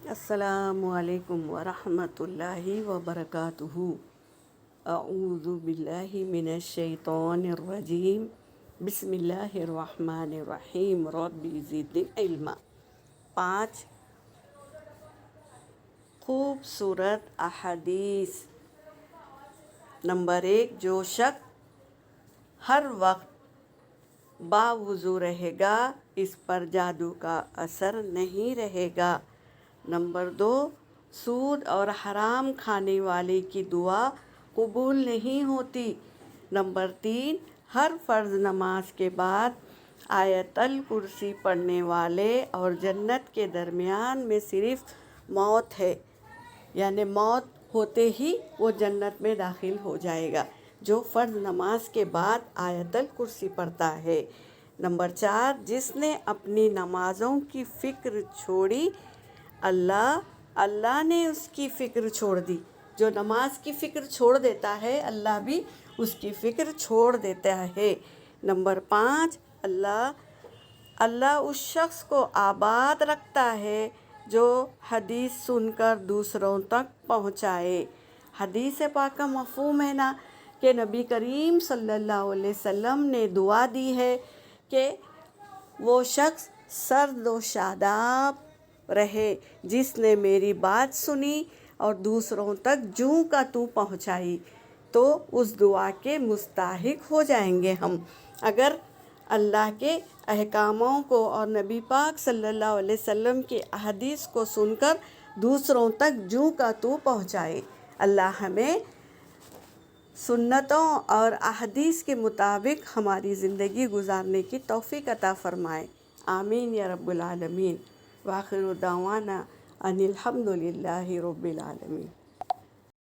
السلام علیکم ورحمۃ اللہ وبرکاتہ۔ اعوذ باللہ من الشیطان الرجیم، بسم اللہ الرحمن الرحیم، رب زدنی علما۔ 5 خوبصورت احادیث۔ نمبر 1، جو شخص ہر وقت باوضو رہے گا اس پر جادو کا اثر نہیں رہے گا۔ نمبر 2، سود اور حرام کھانے والے کی دعا قبول نہیں ہوتی۔ نمبر 3، ہر فرض نماز کے بعد آیت الکرسی پڑھنے والے اور جنت کے درمیان میں صرف موت ہے، یعنی موت ہوتے ہی وہ جنت میں داخل ہو جائے گا جو فرض نماز کے بعد آیت الکرسی پڑھتا ہے۔ نمبر 4، جس نے اپنی نمازوں کی فکر چھوڑی، اللہ نے اس کی فکر چھوڑ دی۔ جو نماز کی فکر چھوڑ دیتا ہے اللہ بھی اس کی فکر چھوڑ دیتا ہے۔ نمبر 5، اللہ اس شخص کو آباد رکھتا ہے جو حدیث سن کر دوسروں تک پہنچائے۔ حدیث پاک کا مفہوم ہے نا کہ نبی کریم صلی اللہ علیہ وسلم نے دعا دی ہے کہ وہ شخص سرد و شاداب رہے جس نے میری بات سنی اور دوسروں تک جوں کا توں پہنچائی، تو اس دعا کے مستحق ہو جائیں گے ہم اگر اللہ کے احکاموں کو اور نبی پاک صلی اللہ علیہ وسلم کی احادیث کو سن کر دوسروں تک جوں کا توں پہنچائے۔ اللہ ہمیں سنتوں اور احادیث کے مطابق ہماری زندگی گزارنے کی توفیق عطا فرمائے، آمین یا رب العالمین۔ وآخر دعوانا ان الحمد للہ رب العالمین۔